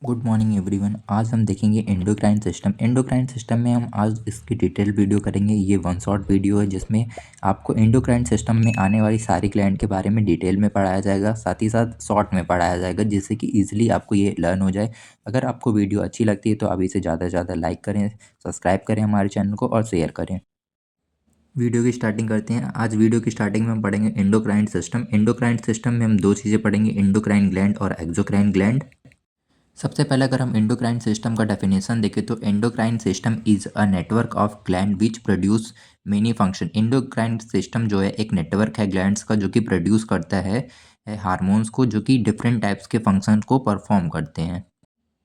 Good morning everyone. आज हम देखेंगे एंडोक्राइन सिस्टम। एंडोक्राइन सिस्टम में हम आज इसकी डिटेल वीडियो करेंगे। ये वन शॉट वीडियो है जिसमें आपको एंडोक्राइन सिस्टम में आने वाली सारी ग्लैंड के बारे में डिटेल में पढ़ाया जाएगा, साथ ही साथ शॉर्ट में पढ़ाया जाएगा, जिससे कि ईजिली आपको ये लर्न हो जाए। अगर आपको वीडियो अच्छी लगती है तो आप इसे ज़्यादा से ज़्यादा लाइक करें, सब्सक्राइब करें हमारे चैनल को और शेयर करें। वीडियो की स्टार्टिंग करते हैं। आज वीडियो की स्टार्टिंग में हम पढ़ेंगे एंडोक्राइन सिस्टम। एंडोक्राइन सिस्टम में हम दो चीज़ें पढ़ेंगे, एंडोक्राइन ग्लैंड और एक्सोक्राइन ग्लैंड। सबसे पहले अगर हम एंडोक्राइन सिस्टम का डेफिनेशन देखें तो endocrine system is a network of gland which produce many function. Endocrine system जो है एक नेटवर्क है ग्लैंड्स का जो कि प्रोड्यूस करता है हार्मोन्स को, जो कि डिफरेंट टाइप्स के फंक्शन को परफॉर्म करते हैं।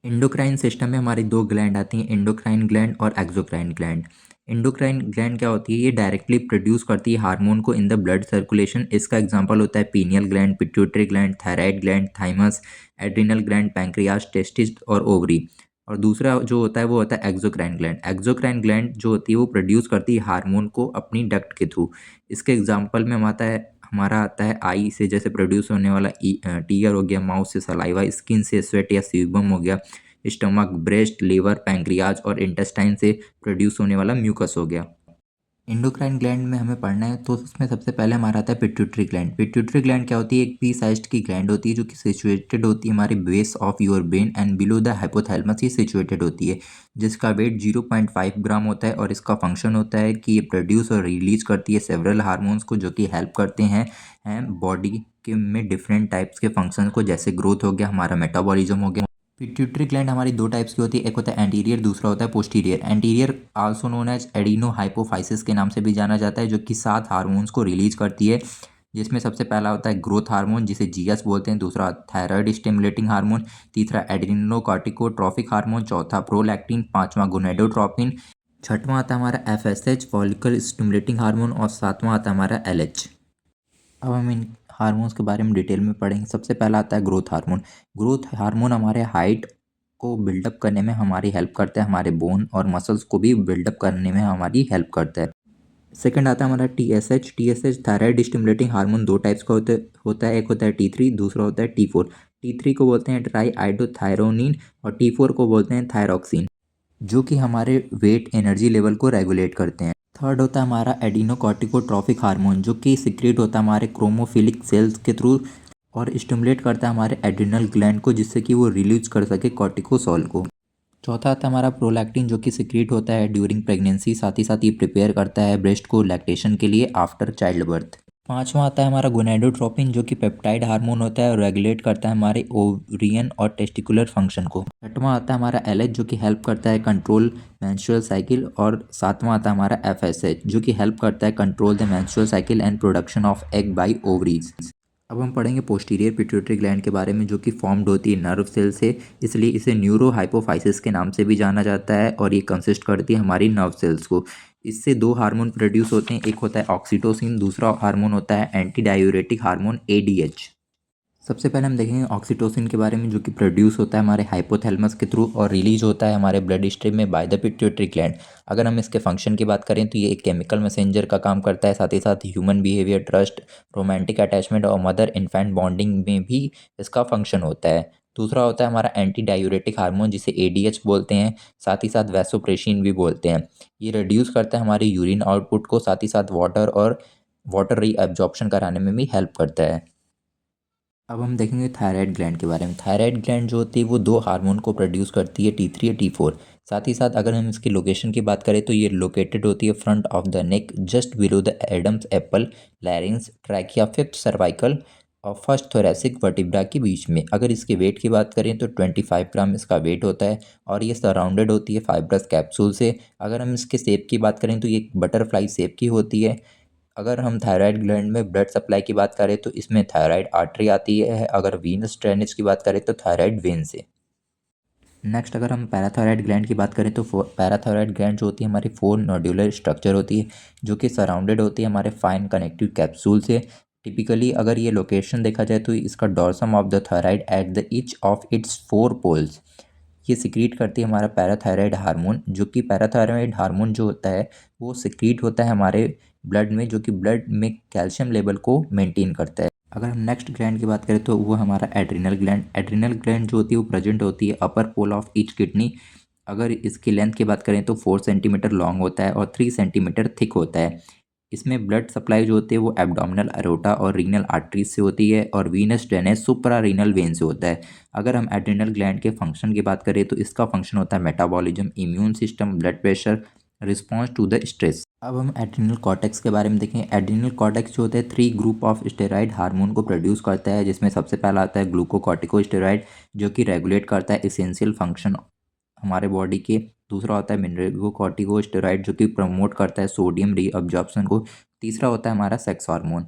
एंडोक्राइन सिस्टम में हमारी दो ग्लैंड आती हैं, एंडोक्राइन ग्लैंड और एक्सोक्राइन ग्लैंड। एंडोक्राइन ग्लैंड क्या होती है? ये डायरेक्टली प्रोड्यूस करती है हार्मोन को इन द ब्लड सर्कुलेशन। इसका एग्जांपल होता है pineal gland, pituitary gland, thyroid gland, thymus, adrenal gland, pancreas, testis और ओवरी। और दूसरा जो होता है वो होता है एक्सोक्राइन ग्लैंड। एक्सोक्राइन ग्लैंड जो होती है वो प्रोड्यूस करती है हार्मोन को अपनी डक्ट के थ्रू। इसके एग्जाम्पल में हमारा आता है आई से जैसे प्रोड्यूस होने वाला टीयर हो गया, माउथ से सलाइवा, स्किन से स्वेट या सीबम हो गया, स्टमक, ब्रेस्ट, लीवर, पैंक्रियाज और इंटेस्टाइन से प्रोड्यूस होने वाला म्यूकस हो गया। एंडोक्राइन ग्लैंड में हमें पढ़ना है तो उसमें सबसे पहले हमारा आता है पिट्यूटरी ग्लैंड। पिट्यूटरी ग्लैंड क्या होती है? एक पी साइज्ड की ग्लैंड होती है जो कि सिचुएटेड होती है हमारे base of your brain and below the hypothalamus he situated होती है, जिसका वेट 0.5 ग्राम होता है। और इसका फंक्शन होता है कि ये प्रोड्यूस और रिलीज करती है सेवरल हार्मोन्स को जो कि हेल्प करते हैं बॉडी के में डिफरेंट टाइप्स के फंक्शन को, जैसे ग्रोथ हो गया, हमारा मेटाबॉलिज्म हो गया। पिट्यूटरी ग्लैंड हमारी दो टाइप्स की होती है, एक होता है एंटीरियर, दूसरा होता है posterior. Anterior also known as adeno hypophysis के नाम से भी जाना जाता है, जो कि 7 हार्मोन्स को रिलीज करती है, जिसमें सबसे पहला होता है ग्रोथ हार्मोन जिसे जीएस बोलते हैं, दूसरा थायराइड स्टिमुलेटिंग हार्मोन, तीसरा एड्रिनोकॉर्टिकोट्रॉफिक हार्मोन, चौथा प्रोलैक्टिन, पांचवा गोनेडोट्रोपिन, छठवां आता है हमारा एफएसएच फॉलिकल स्टिमुलेटिंग हार्मोन और सातवां आता है हमारा एलएच। अब हम इन हार्मोन्स के बारे में डिटेल में पढ़ेंगे। सबसे पहला आता है ग्रोथ हार्मोन। ग्रोथ हार्मोन हमारे हाइट को बिल्डअप करने में हमारी हेल्प करता है, हमारे बोन और मसल्स को भी बिल्डअप करने में हमारी हेल्प करता है। सेकंड आता है हमारा TSH. TSH thyroid stimulating hormone दो टाइप्स का होता है, एक होता है T3, दूसरा होता है T4। T3 को बोलते हैं ट्राई आइडोथायरोनिन और T4 को बोलते हैं थायरोक्सिन, जो कि हमारे वेट एनर्जी लेवल को रेगुलेट करते हैं। थर्ड होता है हमारा एडिनोकॉर्टिकोट्रॉफिक हार्मोन, जो कि सिक्रेट होता है हमारे क्रोमोफिलिक सेल्स के थ्रू और स्टिमुलेट करता है हमारे एड्रिनल ग्लैंड को, जिससे कि वो रिलीज कर सके कॉर्टिकोसोल को। चौथा आता है हमारा प्रोलैक्टिन, जो कि सिक्रेट होता है ड्यूरिंग प्रेगनेंसी, साथ ही साथ ये प्रिपेयर करता है ब्रेस्ट को लैक्टेशन के लिए आफ्टर चाइल्ड बर्थ। पांचवा आता है हमारा गोनेडोट्रोपिन, जो कि पेप्टाइड हार्मोन होता है और रेगुलेट करता है हमारे ओवरियन और टेस्टिकुलर फंक्शन को। छठवां आता है हमारा एलएच, जो कि हेल्प करता है कंट्रोल मेंस्ट्रुअल साइकिल। और सातवां आता है हमारा एफएसएच, जो कि हेल्प करता है control the menstrual cycle and production of egg by ovaries. अब हम पढ़ेंगे पोस्टीरियर पिट्यूटरी ग्लैंड के बारे में, जो कि फॉर्म्ड होती है नर्व सेल से, इसलिए इसे न्यूरो हाइपोफाइसिस के नाम से भी जाना जाता है और ये कंसिस्ट करती है हमारी नर्व सेल्स को। इससे दो हार्मोन प्रोड्यूस होते हैं, एक होता है ऑक्सीटोसिन, दूसरा हार्मोन होता है एंटी डायूरेटिक हार्मोन एडीएच। सबसे पहले हम देखेंगे ऑक्सीटोसिन के बारे में, जो कि प्रोड्यूस होता है हमारे हाइपोथैलेमस के थ्रू और रिलीज होता है हमारे ब्लड स्ट्रीम में बाय द पिट्यूटरी ग्लैंड। अगर हम इसके फंक्शन की बात करें तो ये एक केमिकल मैसेंजर का काम करता है, साथ ही साथ human behaviour, trust, romantic attachment और मदर इन्फेंट बॉन्डिंग में भी इसका फंक्शन होता है। दूसरा होता है हमारा एंटी डायूरेटिक हार्मोन, जिसे एडीएच बोलते हैं, साथ ही साथ वैसोप्रेसिन भी बोलते हैं। ये रिड्यूस करता है हमारी यूरिन आउटपुट को, साथ ही साथ वाटर रीअब्जॉर्प्शन कराने में भी हेल्प करता है। अब हम देखेंगे थायराइड ग्लैंड के बारे में। थायराइड ग्लैंड जो होती है वो दो हार्मोन को प्रोड्यूस करती है, T3 या T4। साथ ही साथ अगर हम इसकी लोकेशन की बात करें तो ये लोकेटेड होती है front of the neck, just below the Adam's apple, लैरिंग्स, trachea, fifth cervical और फर्स्ट थोरैसिक वर्टिब्रा के बीच में। अगर इसके वेट की बात करें तो 25 ग्राम इसका वेट होता है और ये सराउंडेड होती है फाइब्रस कैप्सूल से। अगर हम इसके शेप की बात करें तो ये बटरफ्लाई शेप की होती है। अगर हम थायराइड ग्लैंड में ब्लड सप्लाई की बात करें तो इसमें थायराइड आर्टरी आती है, अगर वीनस ड्रेनेज की बात करें तो थायराइड वेन से। नेक्स्ट अगर हम पैराथायराइड ग्लैंड की बात करें तो पैराथायराइड ग्लैंड जो होती है हमारी 4 नोड्यूलर स्ट्रक्चर होती है, जो कि सराउंडेड होती है हमारे फाइन कनेक्टिव कैप्सूल से। टिपिकली अगर ये लोकेशन देखा जाए तो इसका dorsum of the thyroid at the each of its 4 poles. ये सिक्रीट करती है हमारा पैराथायराइड हार्मोन, जो कि पैराथायराइड हार्मोन जो होता है वो सिक्रीट होता है हमारे ब्लड में, जो कि ब्लड में कैल्शियम लेवल को मेंटेन करता है। अगर हम नेक्स्ट ग्लैंड की बात करें तो वो हमारा एड्रिनल ग्लैंड। एड्रिनल ग्लैंड जो होती है वो प्रेजेंट होती है अपर पोल ऑफ ईच किडनी। अगर इसकी लेंथ की बात करें तो 4 सेंटीमीटर लॉन्ग होता है और 3 सेंटीमीटर थिक होता है। इसमें ब्लड सप्लाई जो होती है वो एब्डोमिनल अरोटा और रीनल आर्टरीज से होती है और Venus drainage supra renal vein से होता है। अगर हम एड्रिनल ग्लैंड के फंक्शन की बात करें तो इसका फंक्शन होता है metabolism, immune system, blood pressure, response to the stress. अब हम एड्रिनल कॉर्टेक्स के बारे में देखें। एड्रिनल कॉर्टेक्स जो होता है 3 ग्रुप ऑफ स्टेरॉइड हार्मोन को प्रोड्यूस करता है, जिसमें सबसे पहला आता है ग्लूकोकॉर्टिकोस्टेरॉइड जो कि रेगुलेट करता है एसेंशियल फंक्शन हमारे बॉडी के। दूसरा होता है मिनरलोकॉर्टिकोस्टेरॉइड जो कि प्रमोट करता है सोडियम रीअब्जॉर्प्शन को। तीसरा होता है हमारा सेक्स हार्मोन।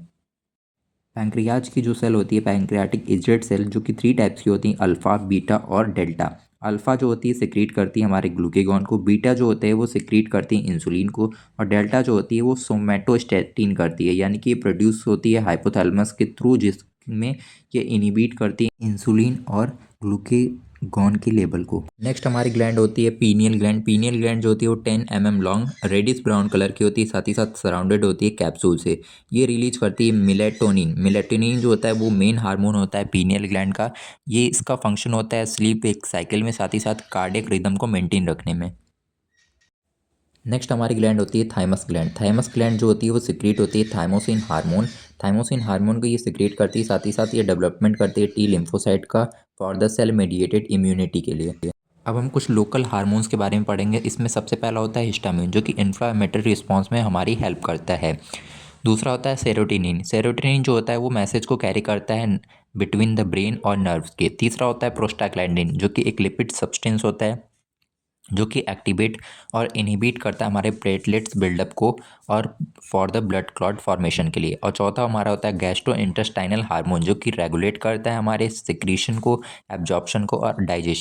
पैंक्रियाज की जो सेल होती है पैंक्रियाटिक इजेड सेल जो कि 3 टाइप्स की होती हैं, अल्फ़ा, बीटा और डेल्टा। अल्फ़ा जो होती है सिक्रीट करती है हमारे ग्लूकेगॉन को, बीटा जो होते हैं वो सिक्रीट करती है इंसुलिन को, और डेल्टा जो होती है वो सोमेटोस्टेटिन करती है, यानी कि ये प्रोड्यूस होती है हाइपोथैलेमस के थ्रू, जिसमें ये इनिबिट करती है इंसुलिन और ग्लूकेगॉन के लेवल को। नेक्स्ट हमारी ग्लैंड होती है पीनियल ग्लैंड। पीनियल ग्लैंड जो होती है वो 10 mm long, reddish brown colour की होती है, साथ ही साथ सराउंडेड होती है कैप्सूल से। ये रिलीज करती है मिलेटोनिन। मिलेटोनिन जो होता है वो मेन हार्मोन होता है पीनियल ग्लैंड का। ये इसका फंक्शन होता है स्लीप एक साइकिल में, साथ ही साथ कार्डियक रिदम को मेंटेन रखने में। नेक्स्ट हमारी ग्लैंड होती है थाइमस ग्लैंड। थाइमस ग्लैंड जो होती है वो सिक्रेट होती है थाइमोसिन हार्मोन। थाइमोसिन हार्मोन को ये सिक्रेट करती है, साथ ही साथ ये डेवलपमेंट करती है टी लिम्फोसाइट का for the cell mediated immunity के लिए। अब हम कुछ लोकल हार्मोन्स के बारे में पढ़ेंगे। इसमें सबसे पहला होता है हिस्टामिन जो कि इन्फ्लामेटरी रिस्पॉन्स में हमारी हेल्प करता है। दूसरा होता है सेरोटिनिन। सेरोटिनिन जो होता है वो मैसेज को कैरी करता है बिटवीन द ब्रेन और नर्व्स के। तीसरा होता है प्रोस्टाग्लैंडिन जो कि एक लिपिड सब्सटेंस होता है जो कि एक्टिवेट और इनहिबिट करता है हमारे प्लेटलेट्स बिल्डअप को और for the blood clot formation के लिए। और चौथा हमारा होता है गैस्ट्रो इंटेस्टाइनल हार्मोन जो कि रेगुलेट करता है हमारे सिक्रीशन को, एब्जॉर्प्शन को और डाइजेशन।